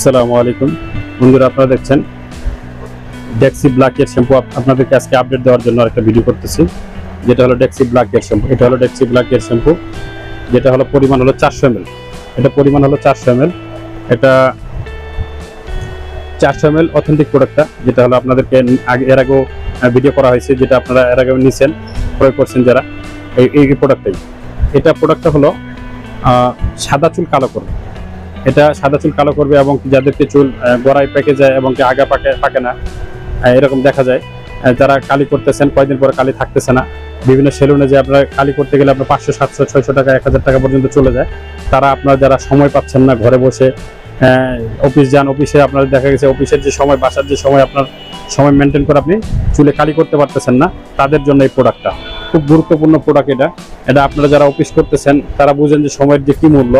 আসসালামু আলাইকুম বন্ধুরা, আপনারা দেখছেন ডেক্সি ব্ল্যাক এর শ্যাম্পু। আপনাদেরকে আজকে আপডেট দেওয়ার জন্য একটা ভিডিও করতেছি, যেটা হলো ডেক্সি ব্ল্যাক এর শ্যাম্পু। এটা হলো ডেক্সি ব্ল্যাক এর শ্যাম্পু, যেটা হলো পরিমাণ হলো 400 ml। এটা পরিমাণ হলো 400 ml। এটা 400 ml অথেন্টিক প্রোডাক্টটা, যেটা হলো আপনাদেরকে এর আগেও ভিডিও করা হয়েছে, যেটা আপনারা এর আগেও নিছেন, প্রয়োগ করছেন যারা। এই প্রোডাক্টটাই, এটা প্রোডাক্টটা হলো সাদা চুল কালো করবে। এটা সাদা চুল কালো করবে এবং যাদেরকে চুল গোড়ায় পেকে যায় এবং আগা পাকে না, এরকম দেখা যায়, যারা কালি করতেছেন কয়েকদিন পরে কালি থাকতেছে না, বিভিন্ন সেলুনে যে আপনারা কালি করতে গেলে আপনার 500, 700, 600 টাকা, 1000 টাকা পর্যন্ত চলে যায়। তারা আপনারা যারা সময় পাচ্ছেন না, ঘরে বসে অফিস যান, অফিসে আপনার দেখা গেছে অফিসের যে সময়, বাসার যে সময়, আপনার সময় মেনটেন করে আপনি চুলে কালি করতে পারতেছেন না, তাদের জন্য এই প্রোডাক্টটা খুব গুরুত্বপূর্ণ প্রোডাক্ট। এটা আপনারা যারা অফিস করতেছেন তারা বুঝেন যে সময়ের যে কি মূল্য।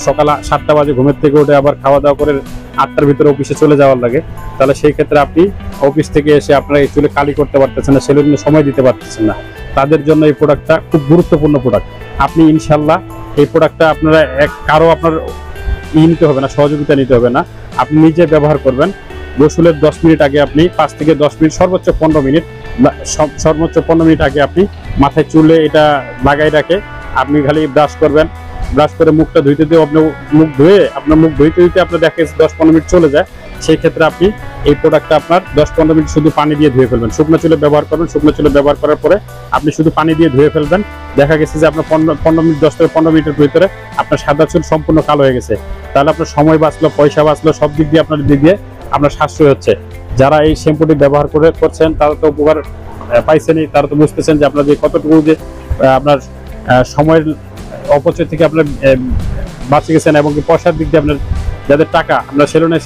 সকাল 7টা বাজে ঘুমের থেকে উঠে আবার খাওয়া দাওয়া করে 8টার ভিতরে অফিসে চলে যাওয়ার লাগে, তাহলে সেই ক্ষেত্রে আপনি অফিস থেকে এসে আপনারা এই চুলে কালি করতে পারতেছেন না, সেলুনে সময় দিতে পারতেছেন না, তাদের জন্য এই প্রোডাক্টটা খুব গুরুত্বপূর্ণ প্রোডাক্ট। আপনি ইনশাল্লাহ এই প্রোডাক্টটা আপনারা কারো আপনার নিতে হবে না, সহযোগিতা নিতে হবে না, আপনি নিজে ব্যবহার করবেন। গোসলের 10 মিনিট আগে আপনি 5 থেকে 10 মিনিট, সর্বোচ্চ 15 মিনিট আগে আপনি মাথায় চুলে এটা লাগাই রাখে আপনি খালি ব্রাশ করবেন। ব্রাশ করে মুখটা ধুইতে দিয়ে আপনার মুখ ধুইতে আপনার দেখা গেছে 10-15 মিনিট চলে যায়। সেই ক্ষেত্রে আপনি এই প্রোডাক্টটা আপনার 10-15 মিনিট শুধু পানি দিয়ে ধুয়ে ফেলবেন। শুকনো চুলে ব্যবহার করবেন। শুকনো চুলে ব্যবহার করার পরে আপনি শুধু পানি দিয়ে ধুয়ে ফেলবেন। দেখা গেছে যে আপনার 15 মিনিট, 10 থেকে 15 মিনিটের ভিতরে আপনার সাদা চুল সম্পূর্ণ কালো হয়ে গেছে। তাহলে আপনার সময় বাঁচলো, পয়সা বাঁচলো, সব দিক দিয়ে আপনার সাশ্রয় হচ্ছে। যারা এই শ্যাম্পুটি ব্যবহার করছেন তারা তো উপকার পাইছেনই, তারা তো বুঝতেছেন যে আপনার যে কতটুকু যে আপনার সময়ের অপচয় থেকে আপনার বাঁচে গেছেন, এবং পয়সার দিক দিয়ে আপনার যাদের টাকা আপনার সেলুনে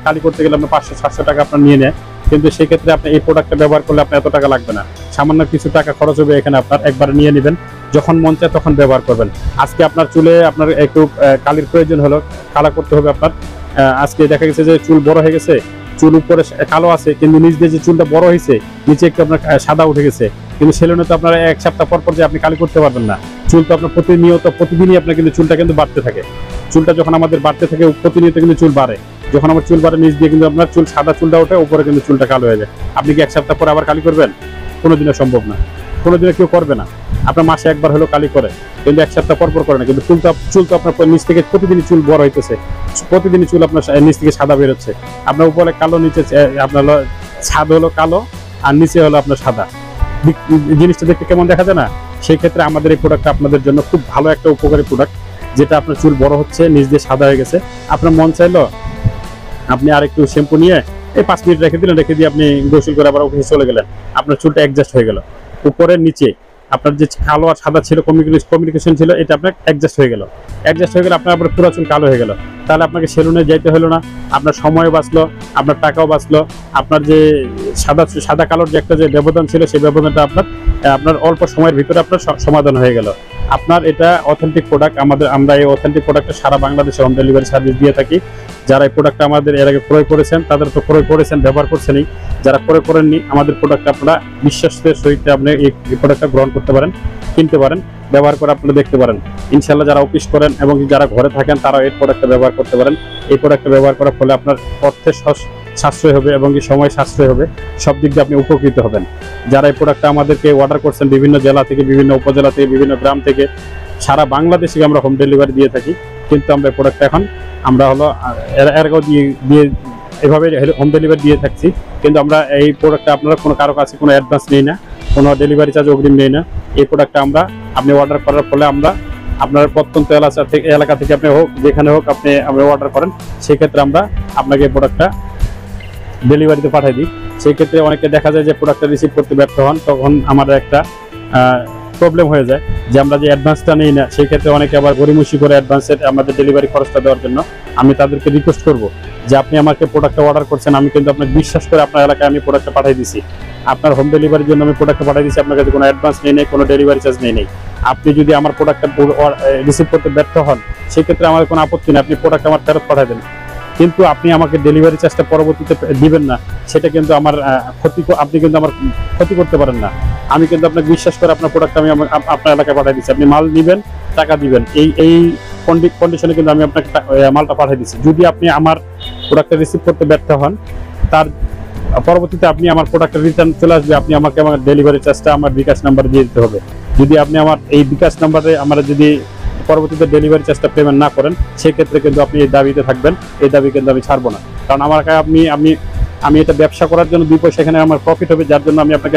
কালি করতে গেলে আপনার 500-700 টাকা আপনার নিয়ে নেয়, কিন্তু সেই ক্ষেত্রে আপনি এই প্রোডাক্টটা ব্যবহার করলে আপনার এত টাকা লাগবে না, সামান্য কিছু টাকা খরচ হবে। এখানে আপনার একবার নিয়ে নেবেন, যখন মন চায় তখন ব্যবহার করবেন। আজকে আপনার চুলে আপনার একটু কালির প্রয়োজন হলো, কালা করতে হবে আপনার। আজকে দেখা গেছে যে চুল বড় হয়ে গেছে, চুল উপরে কালো আছে কিন্তু নিচ দিয়ে যে চুলটা বড় হয়েছে, নিচে একটু আপনার সাদা উঠে গেছে, কিন্তু সেলুনে তো আপনার 1 সপ্তাহ পর যে আপনি কালি করতে পারবেন না। চুল তো আপনার প্রতিদিনই আপনার কিন্তু চুলটা কিন্তু বাড়তে থাকে। চুলটা যখন আমাদের বাড়তে থাকে প্রতিনিয়ত কিন্তু চুল বাড়ে। যখন আমার চুল বাড়ে নিচ দিয়ে কিন্তু আপনার চুল সাদা চুলটা ওঠে, উপরে কিন্তু চুলটা কালো হয়ে যায়। আপনি কি 1 সপ্তাহ পরে আবার কালি করবেন? কোনোদিনও সম্ভব না, কোনোদিনও কেউ করবে না। আপনার মাসে একবার হলো কালি করে, কিন্তু 1 সপ্তাহ পর করে না। কিন্তু চুল তো আপনার নিচ থেকে প্রতিদিনই চুল বড় হইতেছে, প্রতিদিনই চুল আপনার নিচ থেকে সাদা বেরোচ্ছে। আপনার উপরে কালো, নিচে আপনার ছাদ হলো কালো আর নিচে হলো আপনার সাদা। জিনিসটা দেখতে কেমন দেখা যায় না? সেই ক্ষেত্রে আমাদের এই প্রোডাক্টটা আপনাদের জন্য খুব ভালো একটা উপকারী প্রোডাক্ট, যেটা আপনার চুল বড় হচ্ছে, নিচ দিয়ে সাদা হয়ে গেছে। আপনার মন চাইলো আপনি আর একটু শ্যাম্পু নিয়ে এই 5 মিনিট রেখে দিয়ে আপনি গোসল করে আবার অফিসে চলে গেলেন, আপনার চুলটা অ্যাডজাস্ট হয়ে গেল। উপরে নিচে আপনার যে কালো আর সাদা ছিল, কমিউনিকেশন ছিল, এটা আপনার অ্যাডজাস্ট হয়ে গেল। আপনার আবার পুরো চুল কালো হয়ে গেল। তাহলে আপনাকে সেলুনে যাইতে হলো না, আপনার সময় বাঁচলো, আপনার টাকাও বাঁচলো। আপনার যে সাদা কালোর যে একটা যে ব্যবধান ছিল, সেই ব্যবধানটা আপনার অল্প সময়ের ভিতরে আপনার সমাধান হয়ে গেল। আপনার এটা অথেন্টিক প্রোডাক্ট। আমরা এই অথেন্টিক প্রোডাক্টটা সারা বাংলাদেশে হোম ডেলিভারি সার্ভিস দিয়ে থাকি। যারা এই প্রোডাক্টটা আমাদের এর আগে ক্রয় করেছেন তাদের তো ক্রয় করেছেন, ব্যবহার করছেনই। যারা ক্রয় করেননি, আমাদের প্রোডাক্টটা আপনারা বিশ্বাসের সহিত আপনি এই প্রোডাক্টটা গ্রহণ করতে পারেন, কিনতে পারেন, ব্যবহার করে আপনারা দেখতে পারেন। ইনশাল্লাহ যারা অফিস করেন এবং যারা ঘরে থাকেন তারাও এই প্রোডাক্টটা ব্যবহার করতে পারেন। এই প্রোডাক্টটা ব্যবহার করার ফলে আপনার অর্থের সাশ্রয় হবে এবং সময় সাশ্রয় হবে, সব দিক দিয়ে আপনি উপকৃত হবেন। যারা এই প্রোডাক্টটা আমাদেরকে অর্ডার করছেন বিভিন্ন জেলা থেকে, বিভিন্ন উপজেলা থেকে, বিভিন্ন গ্রাম থেকে, সারা বাংলাদেশে আমরা হোম ডেলিভারি দিয়ে থাকি। কিন্তু আমরা এই প্রোডাক্টটা এখন আমরা হলো এরগাও দিয়ে এভাবে হোম ডেলিভারি দিয়ে থাকছি। কিন্তু আমরা এই প্রোডাক্টটা আপনারা কারো কাছে কোনো অ্যাডভান্স নেই না, কোনো ডেলিভারি চার্জ অগ্রিম নেই না। এই প্রোডাক্টটা আপনি অর্ডার করার ফলে আমরা আপনার প্রত্যন্ত এলাকা থেকে আপনি হোক, যেখানে হোক আপনি অর্ডার করেন, সেক্ষেত্রে আমরা আপনাকে এই প্রোডাক্টটা ডেলিভারিতে পাঠিয়ে দিই। সেই ক্ষেত্রে অনেকে দেখা যায় যে প্রোডাক্টটা রিসিভ করতে ব্যর্থ হন, তখন আমাদের একটা প্রবলেম হয়ে যায় যে আমরা যে অ্যাডভান্সটা নিই না। সেই ক্ষেত্রে অনেকে আবার গড়িমসি করে অ্যাডভান্সের আমাদের ডেলিভারি খরচটা দেওয়ার জন্য। আমি তাদেরকে রিকোয়েস্ট করব যে আপনি আমাকে প্রোডাক্টটা অর্ডার করছেন, আমি কিন্তু আপনাকে বিশ্বাস করে আপনার এলাকায় আমি প্রোডাক্টটা পাঠিয়ে দিছি। আপনার হোম ডেলিভারির জন্য আমি প্রোডাক্টটা পাঠিয়ে দিচ্ছি, আপনার কাছে কোনো অ্যাডভান্স নেই, কোনো ডেলিভারি চার্জ নেই। আপনি যদি আমার প্রোডাক্টটা রিসিভ করতে ব্যর্থ হন, সেক্ষেত্রে আমার কোনো আপত্তি নেই, আপনি প্রোডাক্ট আমার ফেরত পাঠিয়ে দেন। কিন্তু আপনি আমাকে ডেলিভারি চার্জটা পরবর্তীতে দিবেন না, সেটা কিন্তু আমার আপনি কিন্তু আমার ক্ষতি করতে পারেন না। আমি কিন্তু আপনাকে বিশ্বাস করে আপনার প্রোডাক্ট আমি আপনার এলাকায় পাঠিয়ে দিচ্ছি। আপনি মাল নেবেন, টাকা দিবেন, এই কন্ডিশনে কিন্তু আমি আপনাকে মালটা পাঠিয়ে দিচ্ছি। যদি আপনি আমার প্রোডাক্টটা রিসিভ করতে ব্যর্থ হন, তার পরবর্তীতে আপনি আমার প্রোডাক্টটা রিটার্ন চলে আসবে, আপনি আমাকে আমার ডেলিভারি চার্জটা আমার বিকাশ নাম্বারে দিয়ে দিতে হবে। যদি আপনি আমার এই বিকাশ নাম্বারে আমরা যদি পরবর্তীতে ডেলিভারি চার্জটা পেমেন্ট না করেন, সেক্ষেত্রে কিন্তু আপনি এই দাবিতে থাকবেন, এই দাবি কিন্তু আমি ছাড়বো না। কারণ আমার আমি এটা ব্যবসা করার জন্য 2 পয়সা এখানে আমার প্রফিট হবে, যার জন্য আমি আপনাকে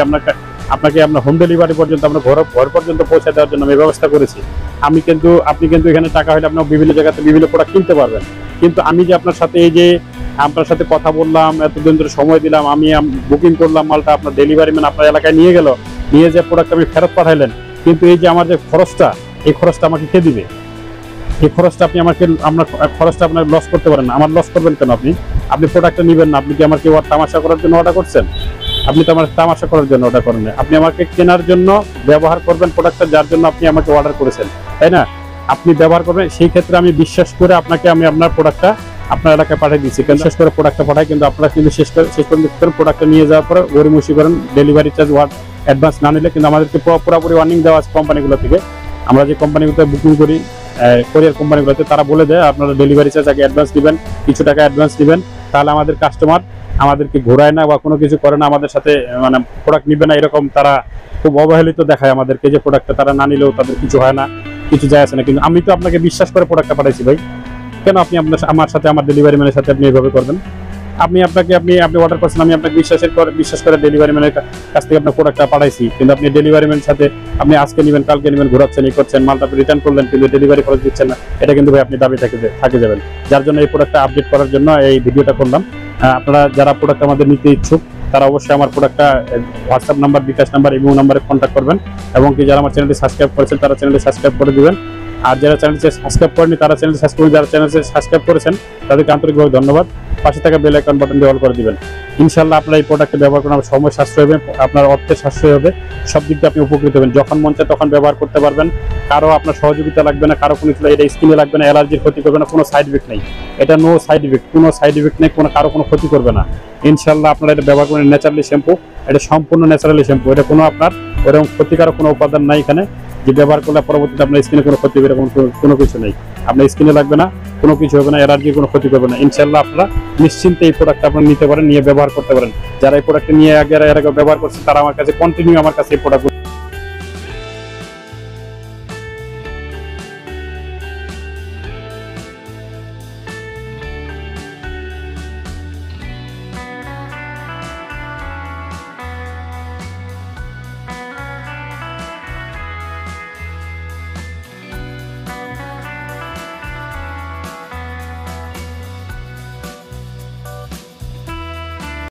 আপনার হোম ডেলিভারি পর্যন্ত আপনার ঘর পর্যন্ত পৌঁছে দেওয়ার জন্য আমি ব্যবস্থা করেছি। আপনি কিন্তু এখানে টাকা হলে আপনার বিভিন্ন জায়গাতে বিভিন্ন প্রোডাক্ট কিনতে পারবেন। কিন্তু আমি যে আপনার সাথে এই যে আপনার সাথে কথা বললাম, এতদিন ধরে সময় দিলাম, আমি বুকিং করলাম, মালটা আপনার ডেলিভারি ম্যান আপনার এলাকায় নিয়ে গেল, নিয়ে যে প্রোডাক্ট আমি ফেরত পাঠাইলেন, কিন্তু এই যে আমার যে খরচটা, এই খরচটা আমাকে কে দিবে? এই খরচটা আপনার খরচটা আপনার লস করতে পারেন না। আমার লস করবেন কেন? আপনি প্রোডাক্টটা নেবেন না, আপনি কি আমাকে তামাশা করার জন্য অর্ডার করছেন? আপনি তো আমার তামাশা করার জন্য অর্ডার করেন না, আপনি আমাকে কেনার জন্য ব্যবহার করবেন প্রোডাক্টটা, যার জন্য আপনি আমাকে অর্ডার করেছেন, তাই না? আপনি ব্যবহার করবেন, সেই ক্ষেত্রে আমি বিশ্বাস করে আমি আপনার প্রোডাক্টটা আপনার এলাকায় পাঠিয়ে দিচ্ছি। কিন্তু শেষ করে প্রোডাক্টটা পাঠাই, কিন্তু আপনারা কিন্তু শেষ পর্যন্ত প্রোডাক্টটা নিয়ে যাওয়ার পরে গড়িমসি করেন, ডেলিভারি চার্জ অ্যাডভান্স না নিলে। কিন্তু আমাদেরকে পুরোপুরি ওয়ার্নিং দেওয়া আছে কোম্পানিগুলো থেকে, আমরা যে কোম্পানিগুলোতে বুকিং করি, কোরিয়ার কোম্পানিগুলোতে, তারা বলে দেয় আপনারা ডেলিভারি চার্জ আগে অ্যাডভান্স দিবেন, কিছু টাকা অ্যাডভান্স দিবেন, তাহলে আমাদের কাস্টমার আমাদেরকে ঘোরায় না বা কোনো কিছু করে না, আমাদের সাথে মানে প্রোডাক্ট নিবে না, এরকম তারা খুব অবহেলিত দেখায় আমাদেরকে, যে প্রোডাক্টটা তারা না নিলেও তাদের কিছু হয় না, কিছু যায় আসে না। কিন্তু আমি তো আপনাকে বিশ্বাস করে প্রোডাক্টটা পাঠাইছি ভাই, কেন আপনি আমার সাথে আমার ডেলিভারি ম্যানের সাথে আপনি এইভাবে করবেন? আপনি অর্ডার করছেন, আমি আপনাকে বিশ্বাস করে ডেলিভারি ম্যানের কাছ থেকে আপনার প্রোডাক্টটা পাঠাইছি, কিন্তু আপনি ডেলিভারি ম্যানের সাথে আপনি আজকে নেবেন, কালকে নেবেন, ঘোরাচ্ছেন, এই করছেন, মালটা রিটার্ন করলেন, কিন্তু ডেলিভারি খরচ দিচ্ছেন না। এটা কিন্তু ভাই আপনি দাবি থাকে যাবেন। যার জন্য এই প্রোডাক্টটা আপডেট করার জন্য এই ভিডিওটা করলাম। আপনারা যারা প্রোডাক্ট আমাদের নিতে ইচ্ছুক, তারা অবশ্যই আমার প্রোডাক্টটা হোয়াটসঅ্যাপ নাম্বার, বিকাশ নাম্বার এবং নাম্বারে কন্ট্যাক্ট করবেন, এবং কি যারা আমার চ্যানেলটি সাবস্ক্রাইব করেছেন তারা চ্যানেলটি সাবস্ক্রাইব করে দিবেন। আর যারা চ্যানেলটি সাবস্ক্রাইব করেনি তারা চ্যানেলটি সাবস্ক্রাইব করুন, যারা চ্যানেলটি সাবস্ক্রাইব করেছেন তাদেরকে আন্তরিকভাবে ধন্যবাদ। পাশে থাকা বেল আইকন বাটন দিয়ে অল করে দিবেন। ইনশাআল্লাহ আপনারা এই প্রোডাক্টটা ব্যবহার করুন, আপনার সময় সাশ্রয় হবে, আপনার অর্থের সাশ্রয় হবে, সব দিক দিয়ে আপনি উপকৃত হবেন। যখন মন চায় তখন ব্যবহার করতে পারবেন, কারো আপনার সহযোগিতা লাগবে না, কারো কোনো কিছু, এটা স্কিনে লাগবে না, অ্যালার্জির ক্ষতি করবে না, কোনো সাইড ইফেক্ট নেই, এটা নো সাইড ইফেক্ট, কোনো সাইড ইফেক্ট নেই, কারো কোনো ক্ষতি করবে না। ইনশাআল্লাহ আপনারা এটা ব্যবহার করেন। ন্যাচারালি শ্যাম্পু, এটা সম্পূর্ণ ন্যাচারালি শ্যাম্পু, এটা কোনো আপনার ওরকম ক্ষতিকারক কোনো উপাদান নাই এখানে, যে ব্যবহার করলে পরবর্তীতে আপনার স্কিনে কোনো ক্ষতি হবে এরকম কোনো কিছু নেই। আপনার স্কিনে লাগবে না, কোনো কিছু হবে না, অ্যালার্জি কোনো ক্ষতি করবে না। ইনশাআল্লাহ আপনারা নিশ্চিন্তে এই প্রোডাক্টটা আপনারা নিতে পারেন, নিয়ে ব্যবহার করতে পারেন। যারা এই প্রোডাক্টটা নিয়ে এর আগে ব্যবহার করছে তারা আমার কাছে কন্টিনিউ এই প্রোডাক্ট